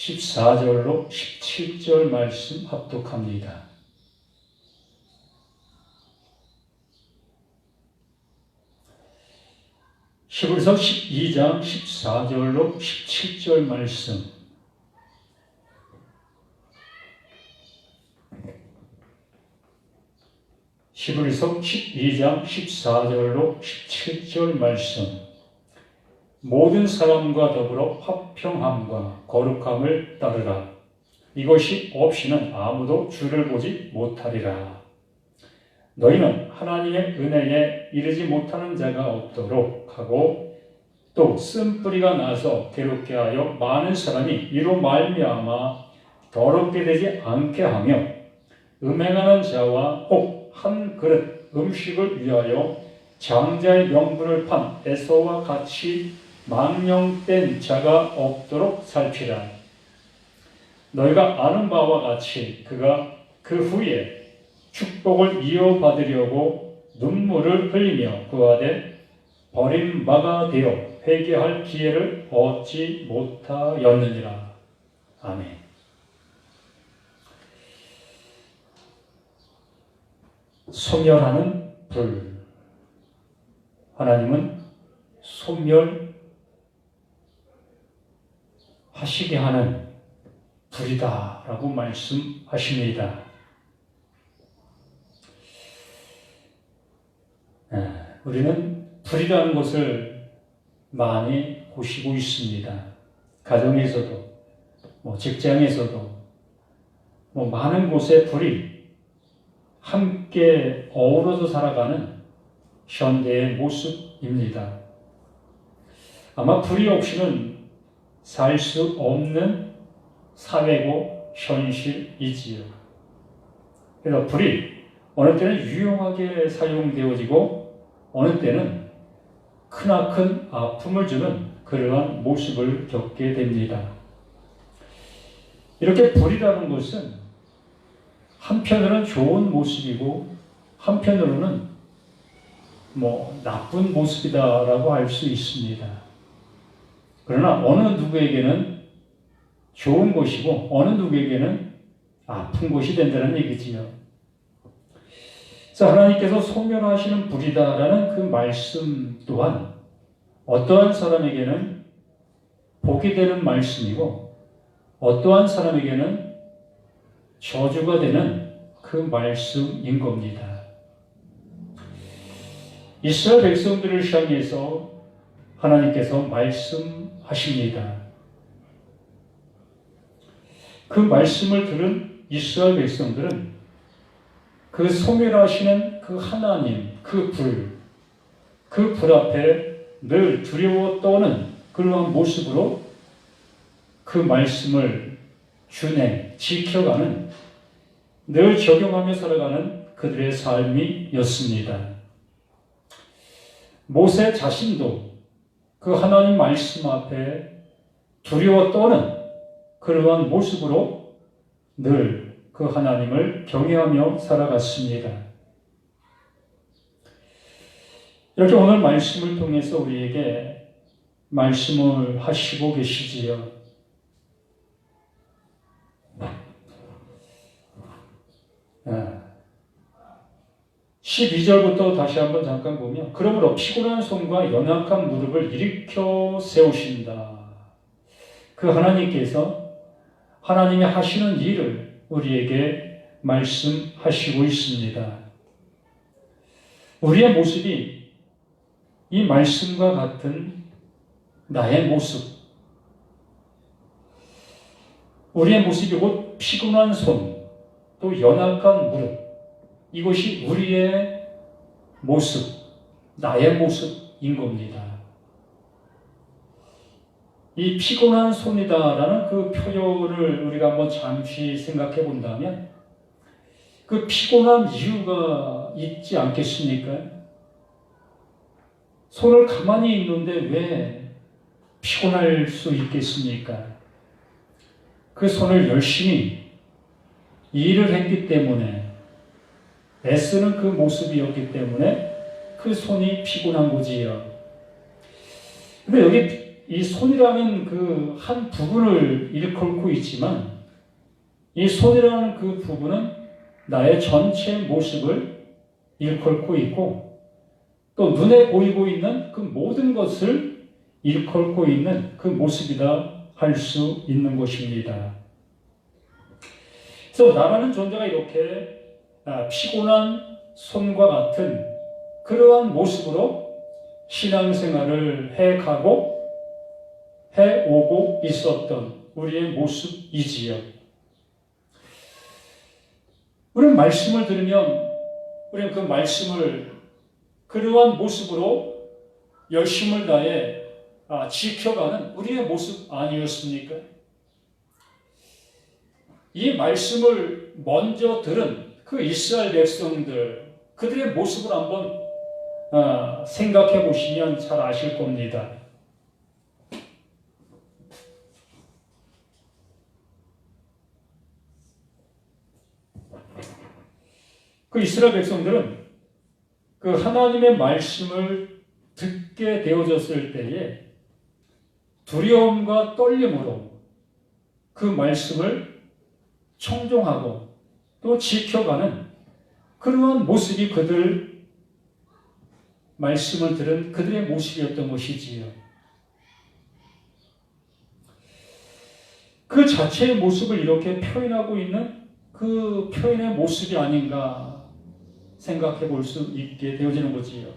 14절로 17절 말씀 합독합니다. 히브리서 12장 14절로 17절 말씀. 히브리서 12장 14절로 17절 말씀. 모든 사람과 더불어 화평함과 거룩함을 따르라. 이것이 없이는 아무도 주를 보지 못하리라. 너희는 하나님의 은혜에 이르지 못하는 자가 없도록 하고 또 쓴뿌리가 나서 괴롭게 하여 많은 사람이 이로 말미암아 더럽게 되지 않게 하며 음행하는 자와 혹 한 그릇 음식을 위하여 장자의 명분을 판 에서와 같이 망령된 자가 없도록 살피라. 너희가 아는 바와 같이 그가 그 후에 축복을 이어받으려고 눈물을 흘리며 구하되 버림바가 되어 회개할 기회를 얻지 못하였느니라. 아멘. 소멸하는 불. 하나님은 소멸하시게 하는 불이다 라고 말씀하십니다. 우리는 불이라는 것을 많이 보시고 있습니다. 가정에서도, 직장에서도, 많은 곳에 불이 함께 어우러져 살아가는 현대의 모습입니다. 아마 불이 없이는 살 수 없는 사회고 현실이지요. 그래서 불이 어느 때는 유용하게 사용되어지고 어느 때는 크나큰 아픔을 주는 그러한 모습을 겪게 됩니다. 이렇게 불이라는 것은 한편으로는 좋은 모습이고 한편으로는 나쁜 모습이다라고 할 수 있습니다. 그러나 어느 누구에게는 좋은 것이고 어느 누구에게는 아픈 것이 된다는 얘기지요. 하나님께서 소멸하시는 불이다라는 그 말씀 또한 어떠한 사람에게는 복이 되는 말씀이고 어떠한 사람에게는 저주가 되는 그 말씀인 겁니다. 이스라엘 백성들을 향해서 하나님께서 말씀하십니다. 그 말씀을 들은 이스라엘 백성들은 그 소멸하시는 그 하나님, 그 불 앞에 늘 두려워 떠는 그러한 모습으로 그 말씀을 지켜가는, 늘 적용하며 살아가는 그들의 삶이었습니다. 모세 자신도 그 하나님 말씀 앞에 두려워 떠는 그러한 모습으로 늘 그 하나님을 경외하며 살아갔습니다. 이렇게 오늘 말씀을 통해서 우리에게 말씀을 하시고 계시지요. 12절부터 다시 한번 잠깐 보면 그러므로 피곤한 손과 연약한 무릎을 일으켜 세우신다. 그 하나님께서 하나님이 하시는 일을 우리에게 말씀하시고 있습니다. 우리의 모습이 이 말씀과 같은 나의 모습, 우리의 모습이 곧 피곤한 손, 또 연약한 무릎, 이것이 우리의 모습, 나의 모습인 겁니다. 이 피곤한 손이다라는 그 표현을 우리가 한번 잠시 생각해 본다면 그 피곤한 이유가 있지 않겠습니까? 손을 가만히 있는데 왜 피곤할 수 있겠습니까? 그 손을 열심히 일을 했기 때문에, 애쓰는 그 모습이었기 때문에 그 손이 피곤한 거지요. 근데 여기 이 손이라는 그 한 부분을 일컬고 있지만 이 손이라는 그 부분은 나의 전체 모습을 일컬고 있고 또 눈에 보이고 있는 그 모든 것을 일컬고 있는 그 모습이다 할 수 있는 것입니다. 그래서 나라는 존재가 이렇게 피곤한 손과 같은 그러한 모습으로 신앙생활을 해가고 해오고 있었던 우리의 모습이지요. 우리는 말씀을 들으면 우리는 그 말씀을 그러한 모습으로 열심을 다해 지켜가는 우리의 모습 아니었습니까? 이 말씀을 먼저 들은 그 이스라엘 백성들, 그들의 모습을 한번 생각해 보시면 잘 아실 겁니다. 그 이스라엘 백성들은 그 하나님의 말씀을 듣게 되어졌을 때에 두려움과 떨림으로 그 말씀을 청종하고 또 지켜가는 그러한 모습이 그들 말씀을 들은 그들의 모습이었던 것이지요. 그 자체의 모습을 이렇게 표현하고 있는 그 표현의 모습이 아닌가 생각해 볼 수 있게 되어지는 거지요.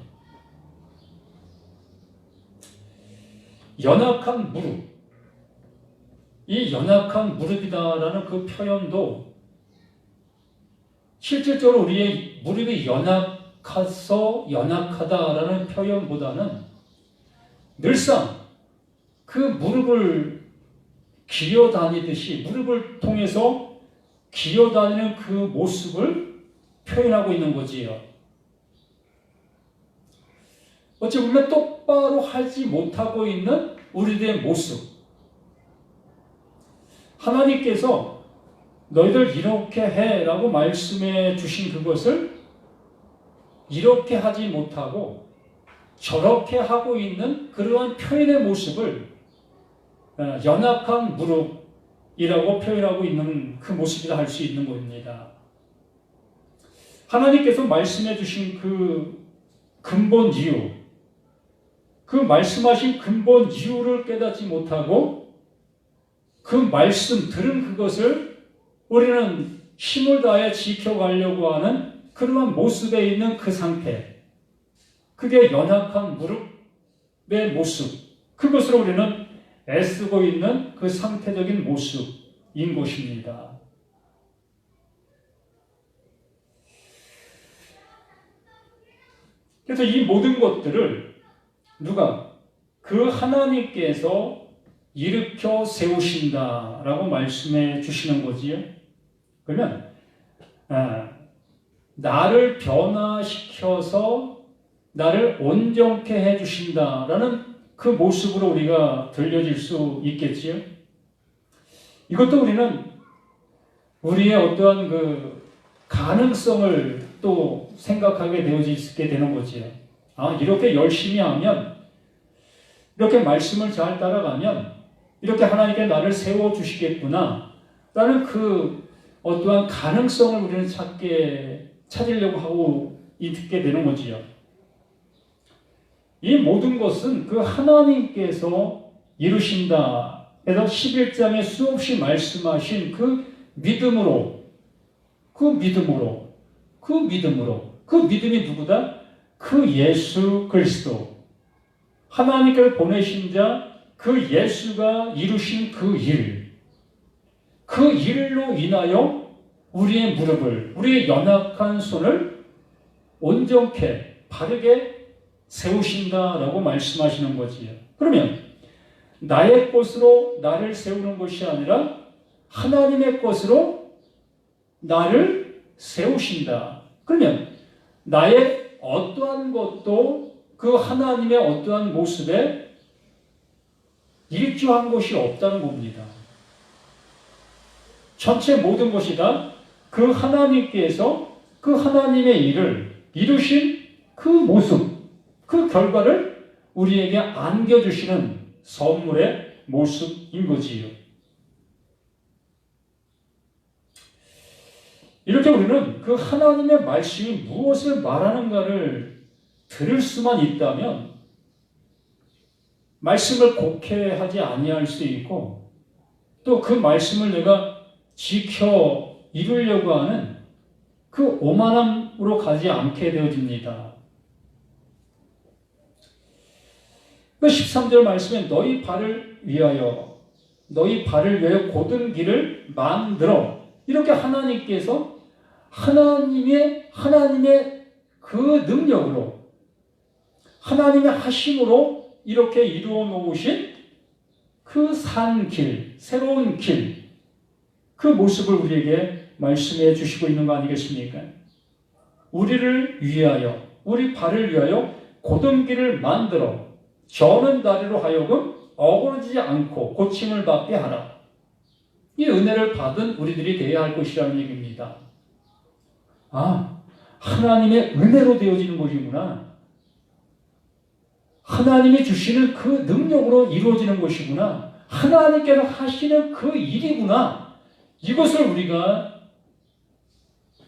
연약한 무릎, 이 연약한 무릎이다라는 그 표현도 실질적으로 우리의 무릎이 연약해서 연약하다라는 표현보다는 늘상 그 무릎을 기어다니듯이 무릎을 통해서 기어다니는 그 모습을 표현하고 있는 거지요. 어찌 보면 똑바로 하지 못하고 있는 우리들의 모습. 하나님께서 너희들 이렇게 해 라고 말씀해 주신 그것을 이렇게 하지 못하고 저렇게 하고 있는 그러한 표현의 모습을 연약한 무릎이라고 표현하고 있는 그 모습이라 할 수 있는 겁니다. 하나님께서 말씀해 주신 그 근본 이유, 그 말씀하신 근본 이유를 깨닫지 못하고 그 말씀 들은 그것을 우리는 힘을 다해 지켜가려고 하는 그러한 모습에 있는 그 상태, 그게 연약한 무릎의 모습, 그것으로 우리는 애쓰고 있는 그 상태적인 모습인 것입니다. 그래서 이 모든 것들을 누가? 그 하나님께서 일으켜 세우신다라고 말씀해 주시는 거지요. 그러면 나를 변화시켜서 나를 온전케 해 주신다라는 그 모습으로 우리가 들려질 수 있겠지요. 이것도 우리는 우리의 어떠한 그 가능성을 또 생각하게 되어지게 되는 거지요. 이렇게 열심히 하면, 이렇게 말씀을 잘 따라가면 이렇게 하나님께 나를 세워주시겠구나 라는 그 어떠한 가능성을 우리는 찾으려고 하고 있게 되는 거지요. 이 모든 것은 그 하나님께서 이루신다 해서 11장에 수없이 말씀하신 그 믿음으로, 그 믿음이 누구다? 그 예수 그리스도, 하나님께서 보내신 자 그 예수가 이루신 그 일로 인하여 우리의 무릎을, 우리의 연약한 손을 온전케 바르게 세우신다라고 말씀하시는 거지요. 그러면 나의 것으로 나를 세우는 것이 아니라 하나님의 것으로 나를 세우신다. 그러면 나의 어떠한 것도 그 하나님의 어떠한 모습에 일조한 것이 없다는 겁니다. 전체 모든 것이 다 그 하나님께서 그 하나님의 일을 이루신 그 모습, 그 결과를 우리에게 안겨주시는 선물의 모습인 거지요. 이렇게 우리는 그 하나님의 말씀이 무엇을 말하는가를 들을 수만 있다면 말씀을 곡해하지 아니할 수 있고 또 그 말씀을 내가 지켜 이루려고 하는 그 오만함으로 가지 않게 되어집니다. 그 13절 말씀에 너희 발을 위하여 곧은 길을 만들어 이렇게 하나님께서 하나님의 그 능력으로 하나님의 하심으로 이렇게 이루어 놓으신 그 산 길, 새로운 길, 그 모습을 우리에게 말씀해 주시고 있는 거 아니겠습니까? 우리를 위하여, 우리 발을 위하여 곧은 길을 만들어 저는 다리로 하여금 어그러지지 않고 고침을 받게 하라. 이 은혜를 받은 우리들이 되어야 할 것이라는 얘기입니다. 아, 하나님의 은혜로 되어지는 것이구나. 하나님이 주시는 그 능력으로 이루어지는 것이구나. 하나님께서 하시는 그 일이구나. 이것을 우리가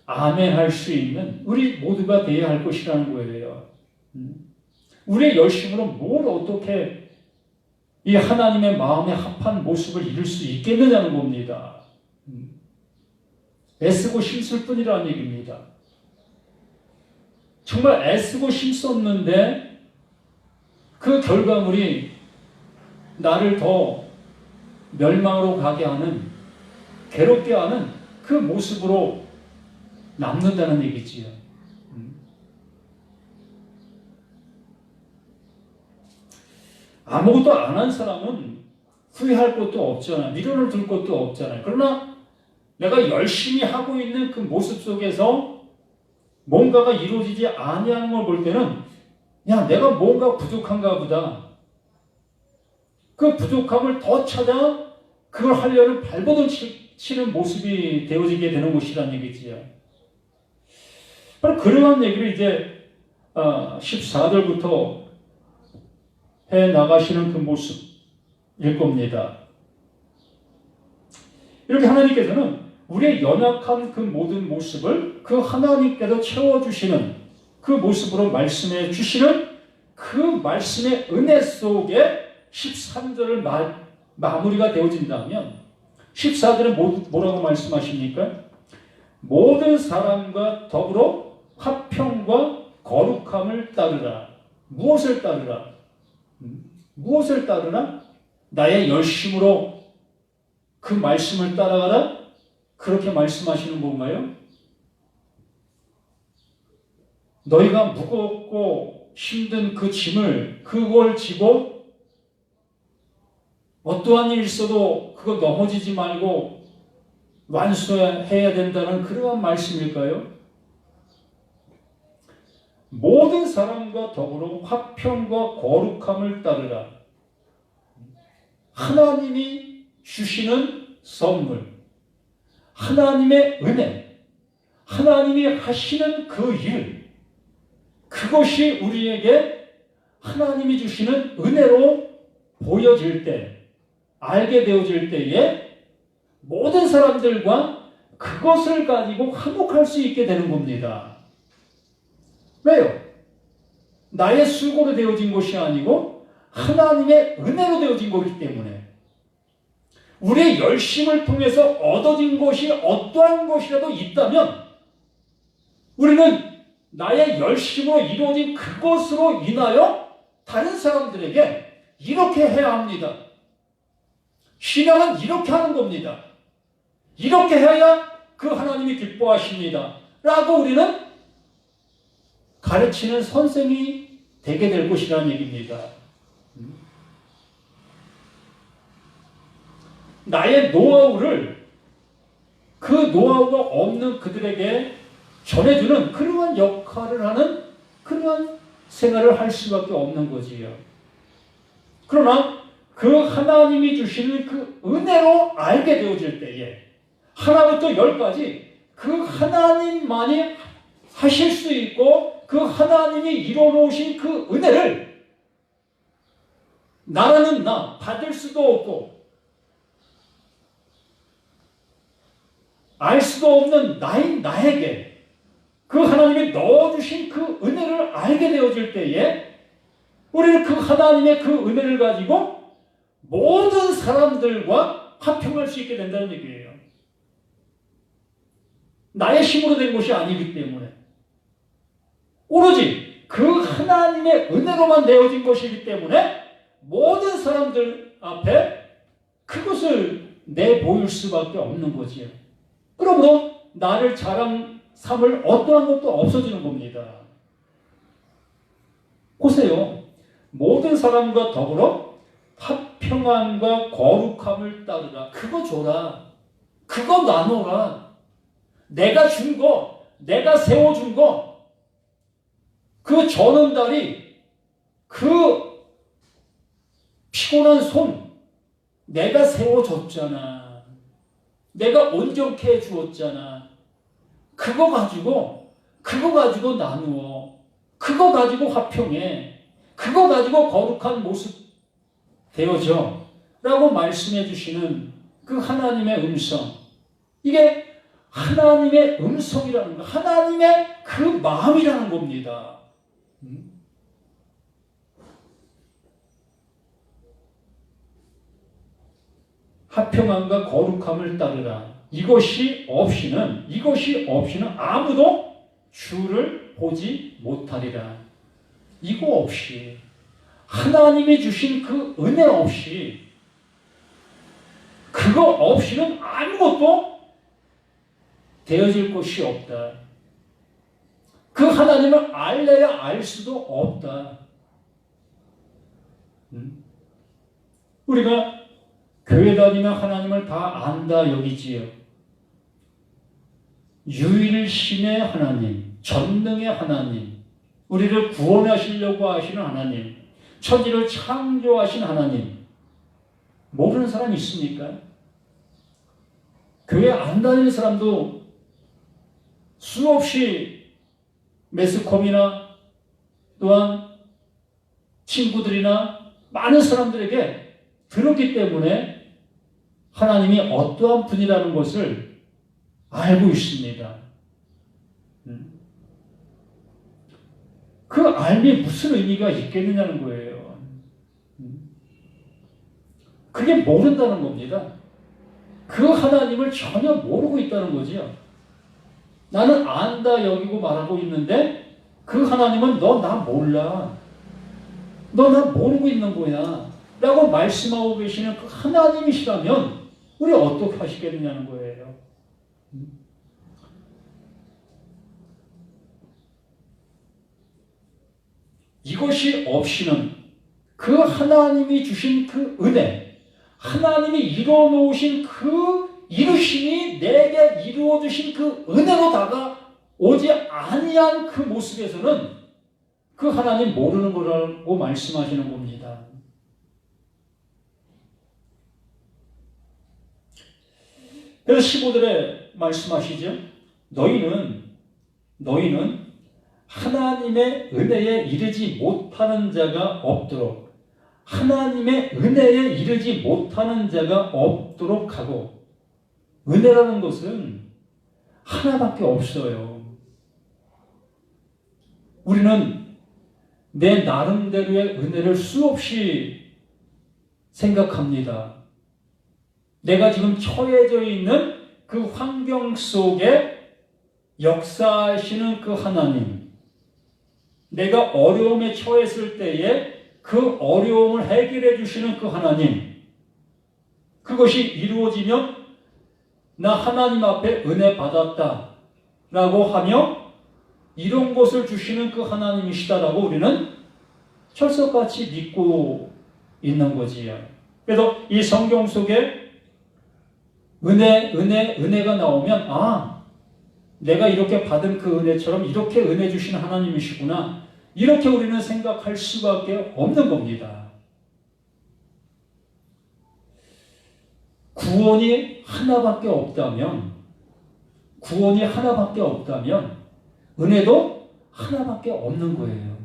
아멘할 수 있는 우리 모두가 되어야 할 것이라는 거예요. 우리의 열심으로 뭘 어떻게 이 하나님의 마음에 합한 모습을 이룰 수 있겠느냐는 겁니다. 애쓰고 힘쓸 뿐이라는 얘기입니다. 정말 애쓰고 힘썼는데 그 결과물이 나를 더 멸망으로 가게 하는, 괴롭게 하는 그 모습으로 남는다는 얘기지요. 아무것도 안 한 사람은 후회할 것도 없잖아요. 미련을 둘 것도 없잖아요. 그러나 내가 열심히 하고 있는 그 모습 속에서 뭔가가 이루어지지 아니하는 걸 볼 때는 야, 내가 뭔가 부족한가 보다. 그 부족함을 더 찾아 그걸 하려는 발버둥 치는 모습이 되어지게 되는 것이라는 얘기지요. 바로 그러한 얘기를 이제 14절부터 해 나가시는 그 모습일 겁니다. 이렇게 하나님께서는 우리의 연약한 그 모든 모습을 그 하나님께서 채워주시는 그 모습으로 말씀해 주시는 그 말씀의 은혜 속에 13절을 마무리가 되어진다면 14절은 뭐라고 말씀하십니까? 모든 사람과 더불어 화평과 거룩함을 따르라. 무엇을 따르라? 무엇을 따르라? 나의 열심으로 그 말씀을 따라가라? 그렇게 말씀하시는 건가요? 너희가 무겁고 힘든 그 짐을 그걸 지고 어떠한 일이 있어도 그거 넘어지지 말고 완수해야 된다는 그러한 말씀일까요? 모든 사람과 더불어 화평과 거룩함을 따르라. 하나님이 주시는 선물, 하나님의 은혜, 하나님이 하시는 그 일, 그것이 우리에게 하나님이 주시는 은혜로 보여질 때, 알게 되어질 때에 모든 사람들과 그것을 가지고 화목할 수 있게 되는 겁니다. 왜요? 나의 수고로 되어진 것이 아니고 하나님의 은혜로 되어진 것이기 때문에 우리의 열심을 통해서 얻어진 것이 어떠한 것이라도 있다면 우리는 나의 열심으로 이루어진 그것으로 인하여 다른 사람들에게 이렇게 해야 합니다. 신앙은 이렇게 하는 겁니다. 이렇게 해야 그 하나님이 기뻐하십니다. 라고 우리는 가르치는 선생이 되게 될 것이라는 얘기입니다. 나의 노하우를 그 노하우가 없는 그들에게 전해주는 그러한 역할을 하는 그러한 생활을 할 수밖에 없는 거지요. 그러나 그 하나님이 주시는 그 은혜로 알게 되어질 때에 하나부터 열까지 그 하나님만이 하실 수 있고 그 하나님이 이루어놓으신 그 은혜를 나라는 나, 받을 수도 없고 알 수도 없는 나인 나에게 그 하나님이 넣어주신 그 은혜를 알게 되어질 때에 우리는 그 하나님의 그 은혜를 가지고 모든 사람들과 화평할 수 있게 된다는 얘기예요. 나의 힘으로 된 것이 아니기 때문에 오로지 그 하나님의 은혜로만 내어진 것이기 때문에 모든 사람들 앞에 그것을 내보일 수밖에 없는 거지요. 그러므로 나를 자랑 삼을 어떠한 것도 없어지는 겁니다. 보세요. 모든 사람과 더불어 화평함과 거룩함을 따르라. 그거 줘라. 그거 나눠라. 내가 준 거, 내가 세워준 거, 그 저는 다리, 그 피곤한 손, 내가 세워줬잖아. 내가 온전케 해주었잖아. 그거 가지고 나누어. 그거 가지고 화평해. 그거 가지고 거룩한 모습 되어져. 라고 말씀해 주시는 그 하나님의 음성. 이게 하나님의 음성이라는 거, 하나님의 그 마음이라는 겁니다. 화평함과 거룩함을 따르라. 이것이 없이는 아무도 주를 보지 못하리라. 이거 없이, 하나님이 주신 그 은혜 없이, 그거 없이는 아무것도 되어질 것이 없다. 그 하나님을 알래야 알 수도 없다. 우리가 교회 다니면 하나님을 다 안다 여기지요. 유일신의 하나님, 전능의 하나님, 우리를 구원하시려고 하시는 하나님, 천지를 창조하신 하나님, 모르는 사람 있습니까? 교회 안 다니는 사람도 수없이 매스컴이나 또한 친구들이나 많은 사람들에게 들었기 때문에 하나님이 어떠한 분이라는 것을 알고 있습니다. 그 알미 무슨 의미가 있겠느냐는 거예요. 그게 모른다는 겁니다. 그 하나님을 전혀 모르고 있다는 거지요. 나는 안다 여기고 말하고 있는데 그 하나님은 너 나 몰라. 너 나 모르고 있는 거야. 라고 말씀하고 계시는 그 하나님이시라면 우리 어떻게 하시겠느냐는 거예요. 이것이 없이는 그 하나님이 주신 그 은혜, 하나님이 이루어 놓으신 그 이루심이 내게 이루어 주신 그 은혜로다가 오지 아니한 그 모습에서는 그 하나님 모르는 거라고 말씀하시는 겁니다. 그래서 15절에 말씀하시죠. 너희는 하나님의 은혜에 이르지 못하는 자가 없도록, 하나님의 은혜에 이르지 못하는 자가 없도록 하고, 은혜라는 것은 하나밖에 없어요. 우리는 내 나름대로의 은혜를 수없이 생각합니다. 내가 지금 처해져 있는 그 환경 속에 역사하시는 그 하나님, 내가 어려움에 처했을 때에 그 어려움을 해결해 주시는 그 하나님, 그것이 이루어지면 나 하나님 앞에 은혜 받았다 라고 하며 이런 것을 주시는 그 하나님이시다라고 우리는 철석같이 믿고 있는 거지요. 그래서 이 성경 속에 은혜가 나오면 내가 이렇게 받은 그 은혜처럼 이렇게 은혜 주신 하나님이시구나, 이렇게 우리는 생각할 수밖에 없는 겁니다. 구원이 하나밖에 없다면 은혜도 하나밖에 없는 거예요.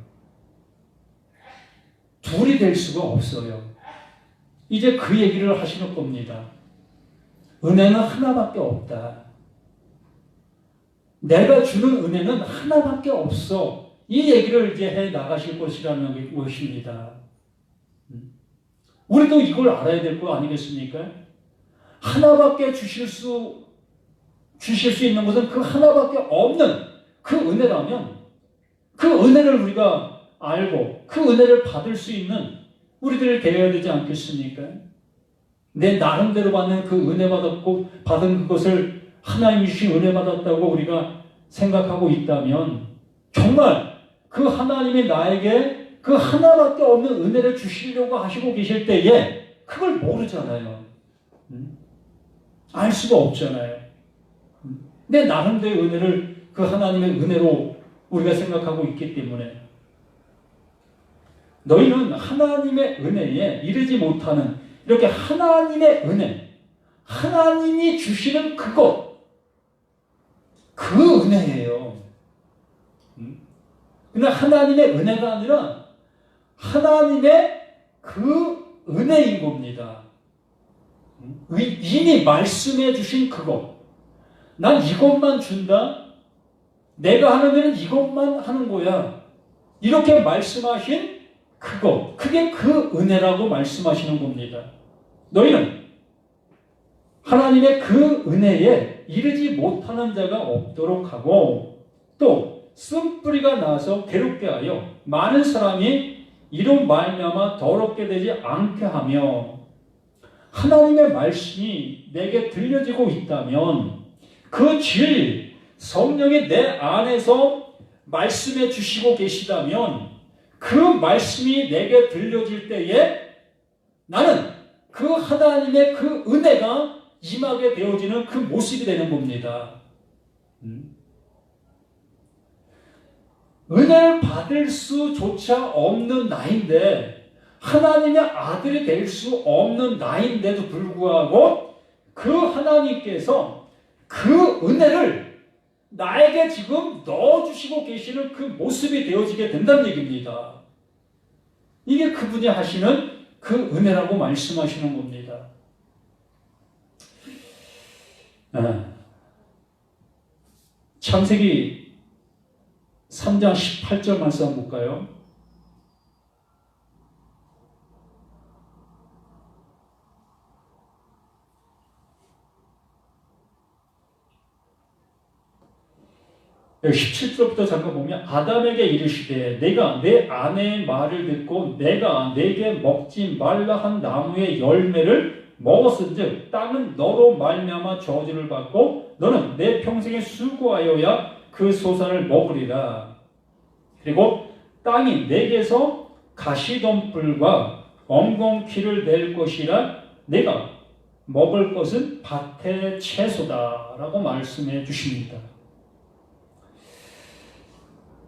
둘이 될 수가 없어요. 이제 그 얘기를 하시는 겁니다. 은혜는 하나밖에 없다. 내가 주는 은혜는 하나밖에 없어. 이 얘기를 이제 해 나가실 것이라는 것입니다. 우리도 이걸 알아야 될 거 아니겠습니까? 하나밖에 주실 수 있는 것은 그 하나밖에 없는 그 은혜라면 그 은혜를 우리가 알고 그 은혜를 받을 수 있는 우리들이 되어야 되지 않겠습니까? 내 나름대로 받는 그 은혜 받은 그것을 하나님이 주신 은혜 받았다고 우리가 생각하고 있다면 정말 그 하나님이 나에게 그 하나밖에 없는 은혜를 주시려고 하시고 계실 때에 그걸 모르잖아요. 알 수가 없잖아요. 내 나름대로의 은혜를 그 하나님의 은혜로 우리가 생각하고 있기 때문에 너희는 하나님의 은혜에 이르지 못하는 이렇게 하나님의 은혜, 하나님이 주시는 그것, 그 은혜예요. 그러나 하나님의 은혜가 아니라 하나님의 그 은혜인 겁니다. 이미 말씀해 주신 그것. 난 이것만 준다. 내가 하는 일은 이것만 하는 거야. 이렇게 말씀하신 그것. 그게 그 은혜라고 말씀하시는 겁니다. 너희는 하나님의 그 은혜에 이르지 못하는 자가 없도록 하고 또 쓴뿌리가 나서 괴롭게 하여 많은 사람이 이로 말미암아 더럽게 되지 않게 하며 하나님의 말씀이 내게 들려지고 있다면 그 진리, 성령이 내 안에서 말씀해 주시고 계시다면 그 말씀이 내게 들려질 때에 나는 그 하나님의 그 은혜가 임하게 되어지는 그 모습이 되는 겁니다. 은혜를 받을 수조차 없는 나인데 하나님의 아들이 될 수 없는 나인데도 불구하고 그 하나님께서 그 은혜를 나에게 지금 넣어주시고 계시는 그 모습이 되어지게 된다는 얘기입니다. 이게 그분이 하시는 그 은혜라고 말씀하시는 겁니다. 창세기 3장 18절 말씀 한번 볼까요? 여기 17절부터 잠깐 보면 아담에게 이르시되 내가 내 아내의 말을 듣고 내가 내게 먹지 말라 한 나무의 열매를 먹었은즉 땅은 너로 말미암아 저주를 받고 너는 내 평생에 수고하여야 그 소산을 먹으리라. 그리고 땅이 내게서 가시덤불과 엉겅퀴를 낼 것이라 내가 먹을 것은 밭의 채소다라고 말씀해 주십니다.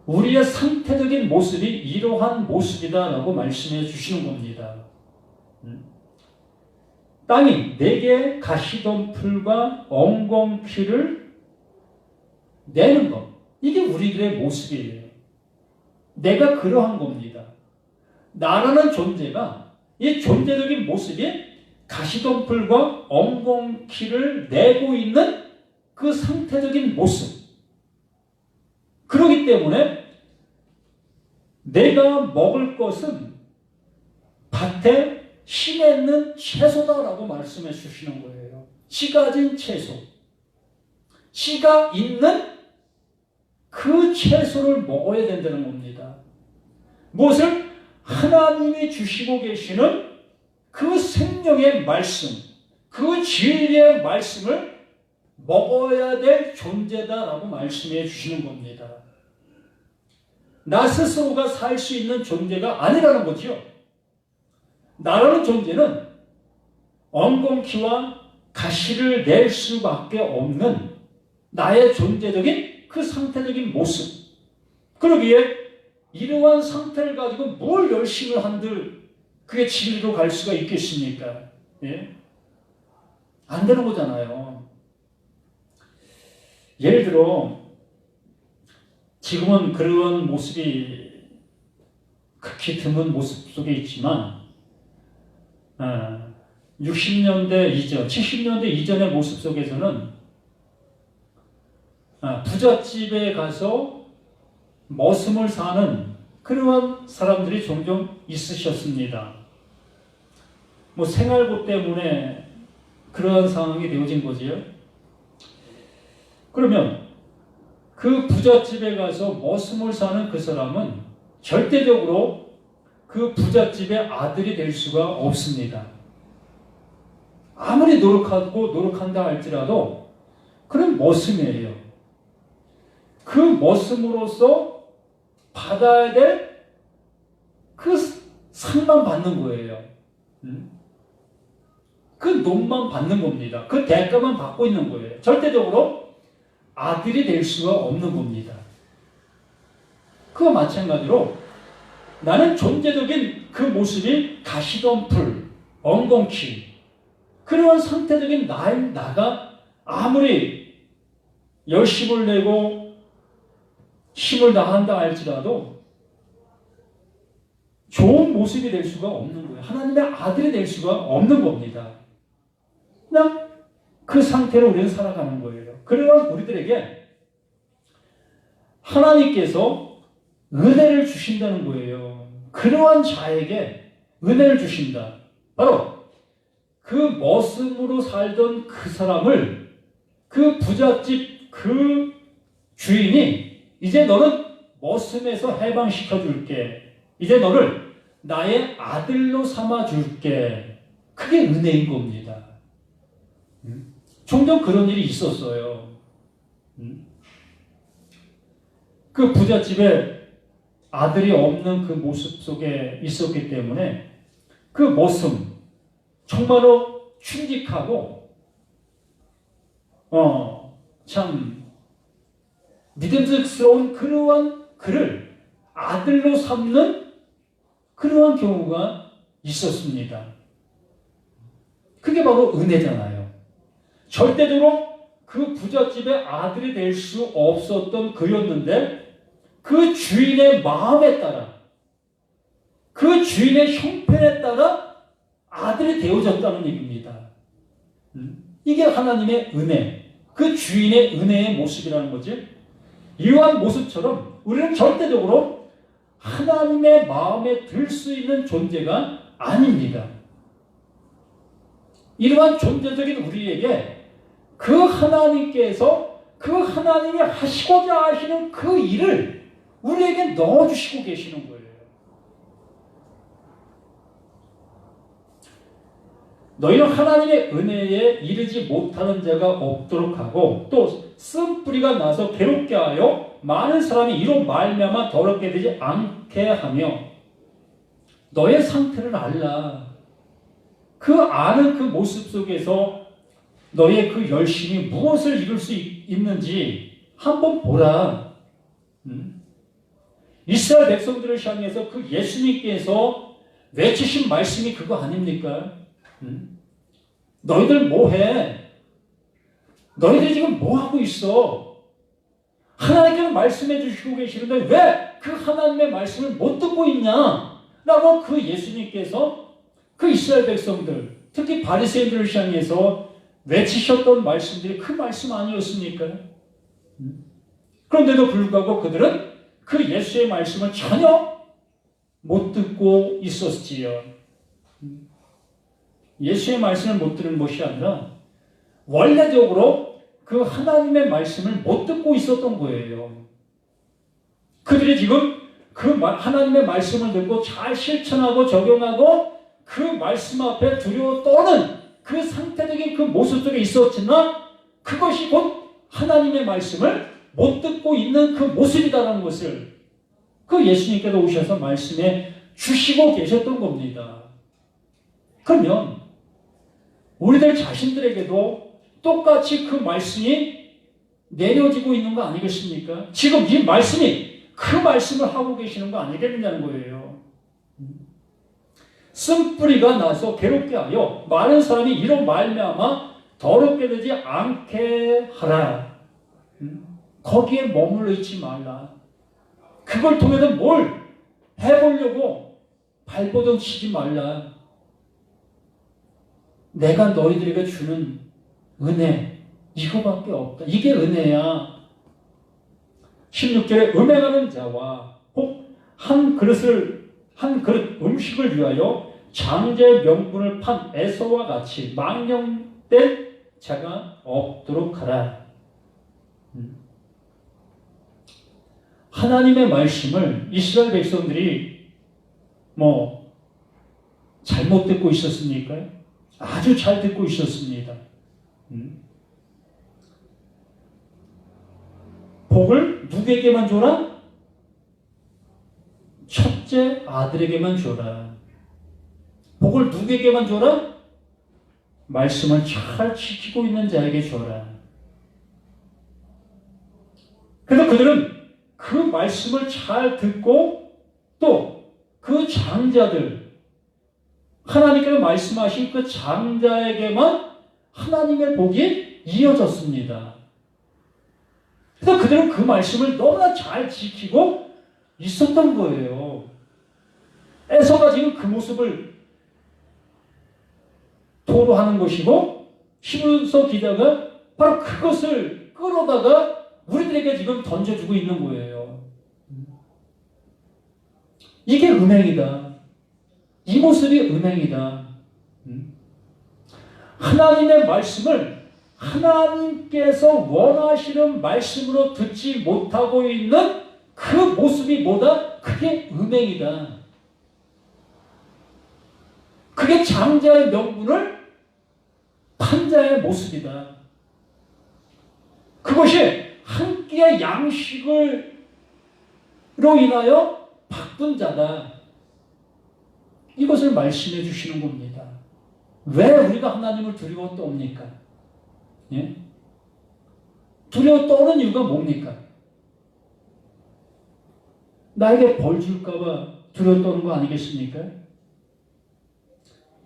우리의 상태적인 모습이 이러한 모습이다라고 말씀해 주시는 겁니다. 땅이 내게 가시덤불과 엉겅퀴를 내는 것. 이게 우리들의 모습이에요. 내가 그러한 겁니다. 나라는 존재가 이 존재적인 모습이 가시덤불과 엉겅퀴를 내고 있는 그 상태적인 모습. 그렇기 때문에 내가 먹을 것은 밭에 씨 맺는 채소다라고 말씀해 주시는 거예요. 씨 가진 채소. 씨가 있는 그 채소를 먹어야 된다는 겁니다. 무엇을? 하나님이 주시고 계시는 그 생명의 말씀, 그 진리의 말씀을 먹어야 될 존재다라고 말씀해 주시는 겁니다. 나 스스로가 살 수 있는 존재가 아니라는 거죠. 나라는 존재는 엉겅퀴와 가시를 낼 수밖에 없는 나의 존재적인 그 상태적인 모습. 그러기에 이러한 상태를 가지고 뭘 열심히 한들 그게 진리로 갈 수가 있겠습니까? 예? 안 되는 거잖아요. 예를 들어 지금은 그런 모습이 극히 드문 모습 속에 있지만 60년대 이전, 70년대 이전의 모습 속에서는 부잣집에 가서 머슴을 사는 그러한 사람들이 종종 있으셨습니다. 뭐 생활고 때문에 그러한 상황이 되어진 거지요. 그러면 그 부잣집에 가서 머슴을 사는 그 사람은 절대적으로 그 부잣집의 아들이 될 수가 없습니다. 아무리 노력한다 할지라도 그는 머슴이에요. 그 머슴으로서 받아야 될 그 상만 받는 거예요. 그 돈만 받는 겁니다. 그 대가만 받고 있는 거예요. 절대적으로 아들이 될 수가 없는 겁니다. 그와 마찬가지로 나는 존재적인 그 모습이 가시덤불, 엉겅퀴 그러한 상태적인 나가 아무리 열심을 내고 힘을 다한다 할지라도 좋은 모습이 될 수가 없는 거예요. 하나님의 아들이 될 수가 없는 겁니다. 그냥 그 상태로 우리는 살아가는 거예요. 그러면 우리들에게 하나님께서 은혜를 주신다는 거예요. 그러한 자에게 은혜를 주신다. 바로 그 머슴으로 살던 그 사람을 그 부잣집 그 주인이 이제 너는 머슴에서 해방시켜 줄게. 이제 너를 나의 아들로 삼아 줄게. 그게 은혜인 겁니다. 종종 그런 일이 있었어요. 그 부잣집에 아들이 없는 그 모습 속에 있었기 때문에 그 머슴 정말로 충직하고 참 믿음직스러운 그러한 그를 아들로 삼는 그러한 경우가 있었습니다. 그게 바로 은혜잖아요. 절대적으로 그 부잣집의 아들이 될 수 없었던 그였는데 그 주인의 마음에 따라 그 주인의 형편에 따라 아들이 되어졌다는 얘기입니다. 이게 하나님의 은혜, 그 주인의 은혜의 모습이라는 거지. 이러한 모습처럼 우리는 절대적으로 하나님의 마음에 들 수 있는 존재가 아닙니다. 이러한 존재적인 우리에게 그 하나님께서 그 하나님이 하시고자 하시는 그 일을 우리에게 넣어주시고 계시는 거예요. 너희는 하나님의 은혜에 이르지 못하는 자가 없도록 하고 또 쓴뿌리가 나서 괴롭게 하여 많은 사람이 이로 말미암아 더럽게 되지 않게 하며 너의 상태를 알라. 그 아는 그 모습 속에서 너의 그 열심이 무엇을 이룰 수 있는지 한번 보라. 이스라엘 백성들을 향해서 그 예수님께서 외치신 말씀이 그거 아닙니까? 너희들 뭐해? 너희들 지금 뭐하고 있어? 하나님께서 말씀해 주시고 계시는데 왜 그 하나님의 말씀을 못 듣고 있냐? 라고 그 예수님께서 그 이스라엘 백성들, 특히 바리새인들을 향해서 외치셨던 말씀들이 그 말씀 아니었습니까? 그런데도 불구하고 그들은 그 예수의 말씀을 전혀 못 듣고 있었지요. 예수의 말씀을 못 들은 것이 아니라 원래적으로 그 하나님의 말씀을 못 듣고 있었던 거예요. 그들이 지금 그 하나님의 말씀을 듣고 잘 실천하고 적용하고 그 말씀 앞에 두려워 떠는 그 상태적인 그 모습 속에 있었지만 그것이 곧 하나님의 말씀을 못 듣고 있는 그 모습이다라는 것을 그 예수님께서 오셔서 말씀해 주시고 계셨던 겁니다. 그러면 우리들 자신들에게도 똑같이 그 말씀이 내려지고 있는 거 아니겠습니까? 지금 이 말씀이 그 말씀을 하고 계시는 거 아니겠느냐는 거예요. 쓴뿌리가 나서 괴롭게 하여 많은 사람이 이로 말미암아 더럽게 되지 않게 하라. 거기에 머물러 있지 말라. 그걸 통해서 뭘 해보려고 발버둥 치지 말라. 내가 너희들에게 주는 은혜 이거밖에 없다. 이게 은혜야. 16절에 음행하는 자와 혹 한 그릇 음식을 위하여 장자의 명분을 판 에서와 같이 망령된 자가 없도록 하라. 하나님의 말씀을 이스라엘 백성들이 잘못 듣고 있었습니까? 아주 잘 듣고 있었습니다. 복을 누구에게만 줘라? 첫째 아들에게만 줘라. 복을 누구에게만 줘라? 말씀을 잘 지키고 있는 자에게 줘라. 그래서 그들은 그 말씀을 잘 듣고 또 그 장자들, 하나님께서 말씀하신 그 장자에게만 하나님의 복이 이어졌습니다. 그래서 그들은 그 말씀을 너무나 잘 지키고 있었던 거예요. 에서가 지금 그 모습을 토로하는 것이고 히브리서 기자가 바로 그것을 끌어다가 우리들에게 지금 던져주고 있는 거예요. 이게 음행이다. 이 모습이 음행이다. 하나님의 말씀을 하나님께서 원하시는 말씀으로 듣지 못하고 있는 그 모습이 뭐다? 그게 음행이다. 그게 장자의 명분을 판자의 모습이다. 그것이 한 끼의 양식으로 인하여 바쁜 자다. 이것을 말씀해 주시는 겁니다. 왜 우리가 하나님을 두려워 떠옵니까? 예? 두려워 떠는 이유가 뭡니까? 나에게 벌 줄까봐 두려워 떠는 거 아니겠습니까?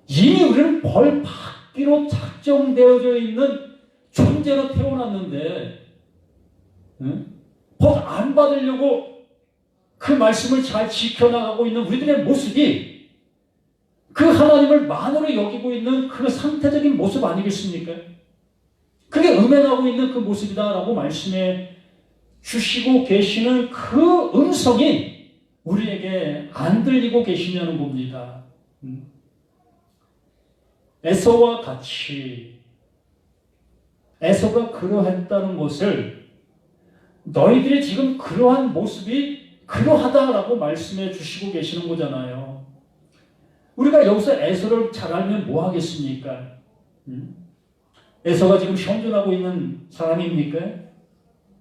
이미 우리는 벌 받기로 작정되어져 있는 존재로 태어났는데 벌 안 받으려고 그 말씀을 잘 지켜나가고 있는 우리들의 모습이 그 하나님을 만으로 여기고 있는 그 상태적인 모습 아니겠습니까? 그게 음행하고 있는 그 모습이다라고 말씀해 주시고 계시는 그 음성이 우리에게 안 들리고 계시냐는 겁니다. 에서와 같이 에서가 그러했다는 것을 너희들이 지금 그러한 모습이 그러하다라고 말씀해 주시고 계시는 거잖아요. 우리가 여기서 에서를 잘 알면 뭐 하겠습니까? 에서가 지금 현존하고 있는 사람입니까?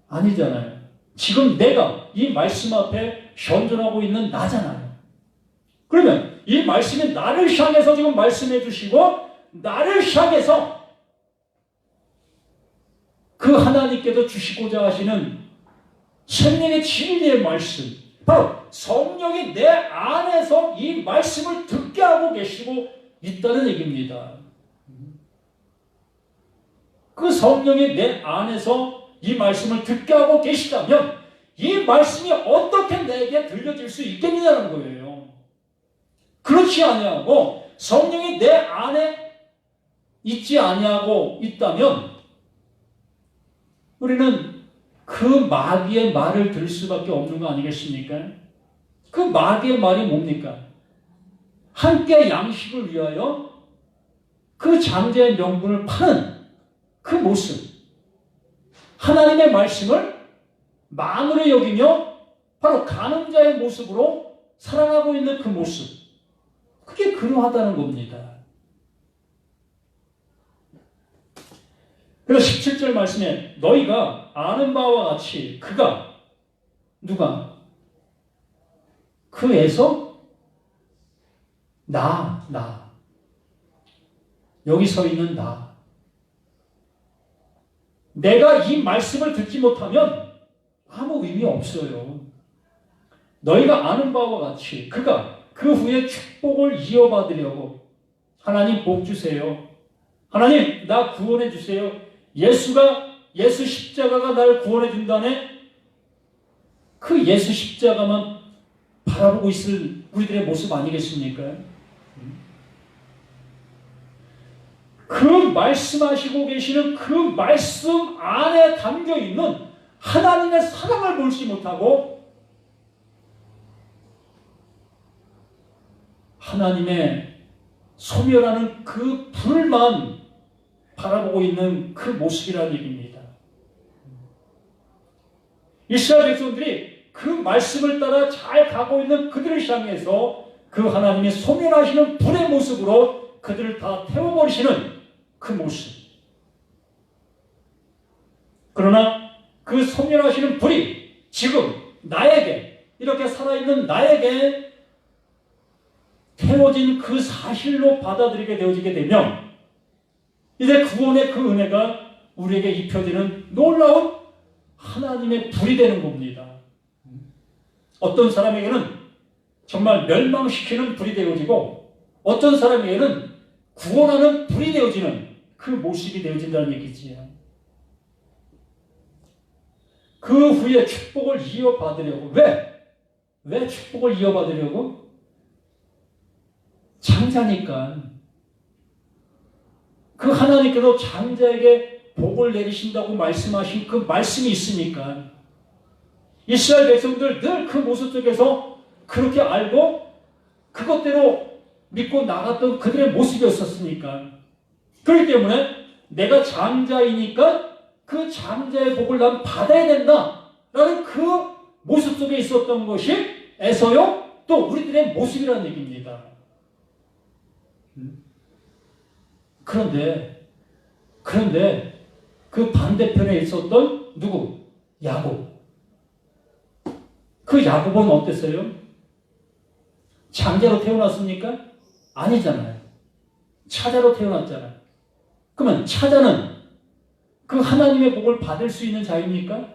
아니잖아요. 지금 내가 이 말씀 앞에 현존하고 있는 나잖아요. 그러면 이 말씀이 나를 향해서 지금 말씀해 주시고 나를 향해서 그 하나님께서 주시고자 하시는 생명의 진리의 말씀, 바로 성령이 내 안에서 이 말씀을 듣게 하고 계시고 있다는 얘기입니다. 그 성령이 내 안에서 이 말씀을 듣게 하고 계시다면 이 말씀이 어떻게 내게 들려질 수 있겠느냐는 거예요. 그렇지 아니하고 성령이 내 안에 있지 아니하고 있다면 우리는 그 마귀의 말을 들을 수밖에 없는 거 아니겠습니까? 그 마귀의 말이 뭡니까? 한 끼의 양식을 위하여 그 장자의 명분을 파는 그 모습, 하나님의 말씀을 만으로 여기며 바로 간음자의 모습으로 살아가고 있는 그 모습, 그게 그러하다는 겁니다. 그래서 17절 말씀에 너희가 아는 바와 같이 그가 누가? 그에서 나 여기 서 있는 나, 내가 이 말씀을 듣지 못하면 아무 의미 없어요. 너희가 아는 바와 같이 그가 그 후에 축복을 이어받으려고 하나님 복 주세요. 하나님 나 구원해 주세요. 예수 십자가가 날 구원해 준다네. 그 예수 십자가만 바라보고 있을 우리들의 모습 아니겠습니까? 그 말씀하시고 계시는 그 말씀 안에 담겨 있는 하나님의 사랑을 볼지 못하고 하나님의 소멸하는 그 불만 바라보고 있는 그 모습이라는 얘기입니다. 이스라엘 백성들이 그 말씀을 따라 잘 가고 있는 그들을 향해서 그 하나님이 소멸하시는 불의 모습으로 그들을 다 태워버리시는 그 모습. 그러나 그 소멸하시는 불이 지금 나에게, 이렇게 살아있는 나에게 태워진 그 사실로 받아들이게 되어지게 되면 이제 구원의 그 은혜가 우리에게 입혀지는 놀라운 하나님의 불이 되는 겁니다. 어떤 사람에게는 정말 멸망시키는 불이 되어지고 어떤 사람에게는 구원하는 불이 되어지는 그 모습이 되어진다는 얘기지요. 그 후에 축복을 이어받으려고. 왜 축복을 이어받으려고? 장자니까. 그 하나님께서 장자에게 복을 내리신다고 말씀하신 그 말씀이 있으니까 이스라엘 백성들 늘 그 모습 속에서 그렇게 알고 그것대로 믿고 나갔던 그들의 모습이었었으니까. 그렇기 때문에 내가 장자이니까 그 장자의 복을 난 받아야 된다라는 그 모습 속에 있었던 것이 에서요 또 우리들의 모습이라는 얘기입니다. 그런데 그 반대편에 있었던 누구? 야곱. 그 야곱은 어땠어요? 장자로 태어났습니까? 아니잖아요. 차자로 태어났잖아요. 그러면 차자는 그 하나님의 복을 받을 수 있는 자입니까?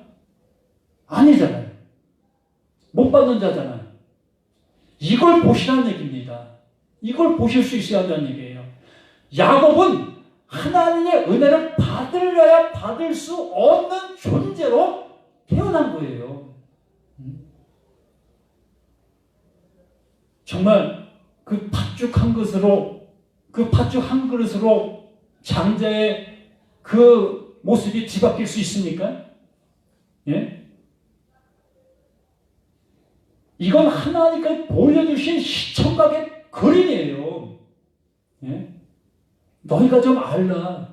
아니잖아요. 못 받는 자잖아요. 이걸 보시라는 얘기입니다. 이걸 보실 수 있어야 한다는 얘기예요. 야곱은 하나님의 은혜를 받으려야 받을 수 없는 존재로 태어난 거예요. 정말 그 팥죽 한 그릇으로 장자의 그 모습이 뒤바뀔 수 있습니까? 예? 이건 하나님께서 보여주신 시청각의 그림이에요. 예? 너희가 좀 알라.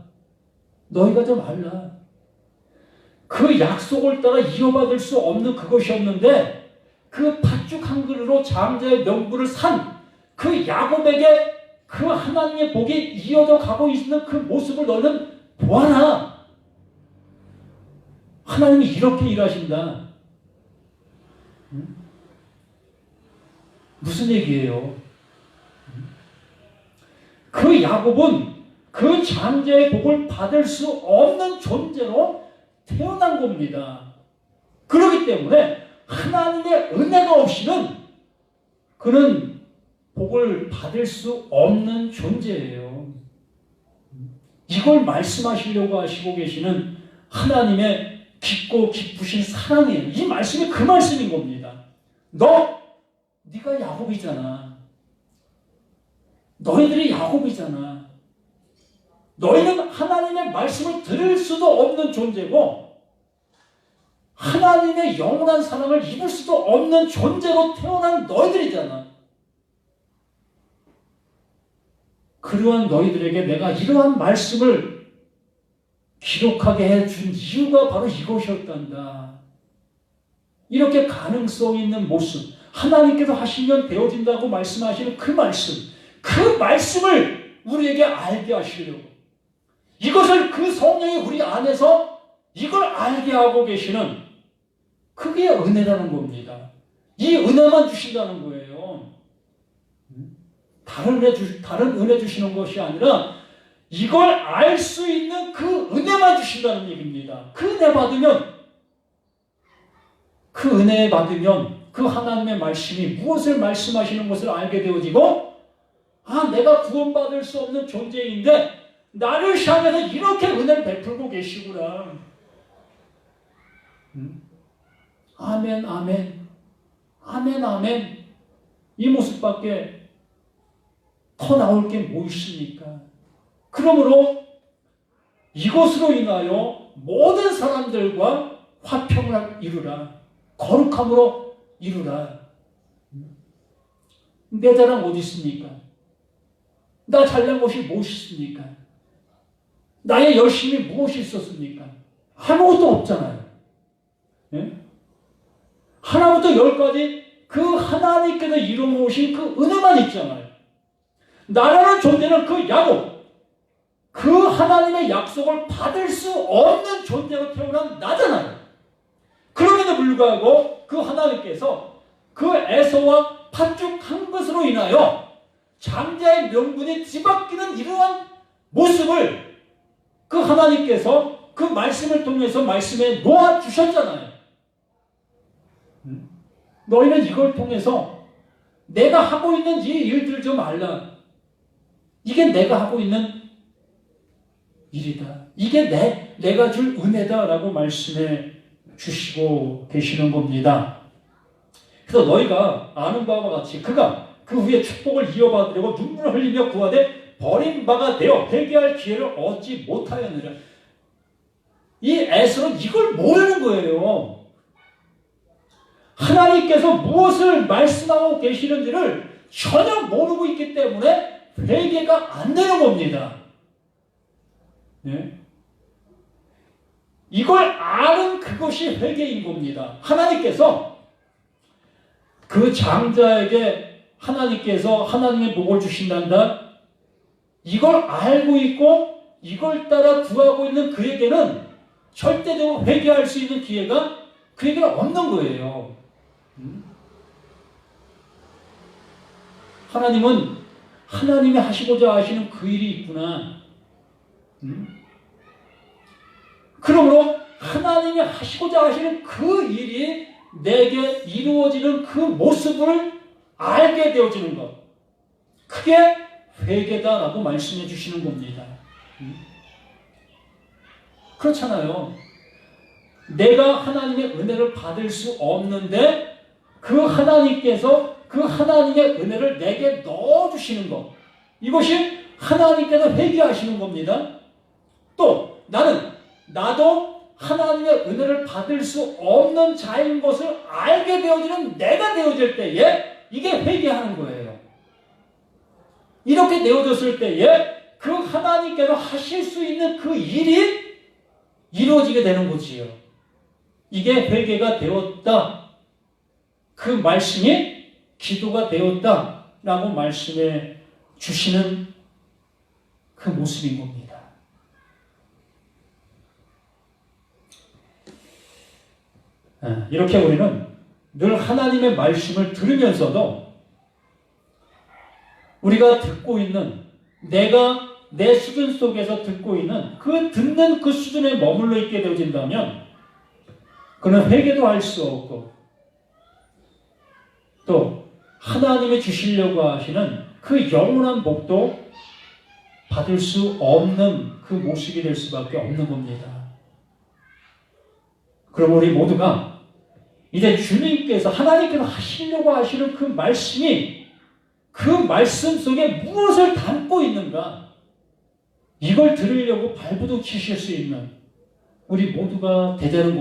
그 약속을 따라 이어받을 수 없는 그것이었는데 그 팥죽 한 그릇으로 장자의 명분을 산 그 야곱에게 그 하나님의 복이 이어져 가고 있는 그 모습을 너는 보아라. 하나님이 이렇게 일하신다. 무슨 얘기예요? 그 야곱은 그 장자의 복을 받을 수 없는 존재로 태어난 겁니다. 그렇기 때문에 하나님의 은혜가 없이는 그는 복을 받을 수 없는 존재예요. 이걸 말씀하시려고 하시고 계시는 하나님의 깊고 깊으신 사랑이에요. 이 말씀이 그 말씀인 겁니다. 네가 야곱이잖아. 너희들이 야곱이잖아. 너희는 하나님의 말씀을 들을 수도 없는 존재고 하나님의 영원한 사랑을 입을 수도 없는 존재로 태어난 너희들이잖아. 그러한 너희들에게 내가 이러한 말씀을 기록하게 해준 이유가 바로 이것이었단다. 이렇게 가능성 있는 모습, 하나님께서 하시면 되어진다고 말씀하시는 그 말씀을 우리에게 알게 하시려고, 이것을 그 성령이 우리 안에서 이걸 알게 하고 계시는 그게 은혜라는 겁니다. 이 은혜만 주신다는 거예요. 다른 은혜 주시는 것이 아니라 이걸 알 수 있는 그 은혜만 주신다는 얘기입니다. 그 은혜 받으면 그 하나님의 말씀이 무엇을 말씀하시는 것을 알게 되어지고, 내가 구원받을 수 없는 존재인데 나를 향해서 이렇게 은혜를 베풀고 계시구나. 아멘, 아멘, 아멘, 아멘. 이 모습밖에 더 나올 게 뭐 있습니까? 그러므로 이것으로 인하여 모든 사람들과 화평을 이루라. 거룩함으로 이루라. 내 자랑 어디 있습니까? 나 잘난 것이 무엇이 있습니까? 나의 열심이 무엇이 있었습니까? 아무것도 없잖아요. 예? 하나부터 열까지 그 하나님께서 이루어놓으신 그 은혜만 있잖아요. 나라는 존재는 그 약속, 그 하나님의 약속을 받을 수 없는 존재로 태어난 나잖아요. 그럼에도 불구하고 그 하나님께서 그 에서와 팥죽한 것으로 인하여 장자의 명분이 뒤바뀌는 이러한 모습을 그 하나님께서 그 말씀을 통해서 말씀에 놓아주셨잖아요. 너희는 이걸 통해서 내가 하고 있는 이 일들 좀 알라. 이게 내가 하고 있는 일이다. 이게 내가 줄 은혜다라고 말씀해 주시고 계시는 겁니다. 그래서 너희가 아는 바와 같이 그가 그 후에 축복을 이어받으려고 눈물을 흘리며 구하되 버린 바가 되어 회개할 기회를 얻지 못하였느라. 이 에서는 이걸 모르는 거예요. 하나님께서 무엇을 말씀하고 계시는지를 전혀 모르고 있기 때문에 회개가 안 되는 겁니다. 네? 이걸 아는 그것이 회개인 겁니다. 하나님께서 그 장자에게 하나님께서 하나님의 복을 주신단다. 이걸 알고 있고 이걸 따라 구하고 있는 그에게는 절대적으로 회개할 수 있는 기회가 그에게는 없는 거예요. 하나님은 하나님이 하시고자 하시는 그 일이 있구나. 그러므로 하나님이 하시고자 하시는 그 일이 내게 이루어지는 그 모습을 알게 되어지는 것. 그게 회개다라고 말씀해 주시는 겁니다. 그렇잖아요. 내가 하나님의 은혜를 받을 수 없는데 그 하나님께서 그 하나님의 은혜를 내게 넣어주시는 것. 이것이 하나님께서 회개하시는 겁니다. 또 나도 하나님의 은혜를 받을 수 없는 자인 것을 알게 되어지는 내가 되어질 때에 이게 회개하는 거예요. 이렇게 되어졌을 때에 그 하나님께서 하실 수 있는 그 일이 이루어지게 되는 거지요. 이게 회개가 되었다. 그 말씀이 기도가 되었다라고 말씀해 주시는 그 모습인 겁니다. 이렇게 우리는 늘 하나님의 말씀을 들으면서도 우리가 듣고 있는 내가 내 수준 속에서 듣고 있는 그 듣는 그 수준에 머물러 있게 되어진다면 그는 회개도 할 수 없고 또 하나님이 주시려고 하시는 그 영원한 복도 받을 수 없는 그 모습이 될 수밖에 없는 겁니다. 그럼 우리 모두가 이제 주님께서 하나님께서 하시려고 하시는 그 말씀이 그 말씀 속에 무엇을 담고 있는가 이걸 들으려고 발부둥 치실 수 있는 우리 모두가 되자는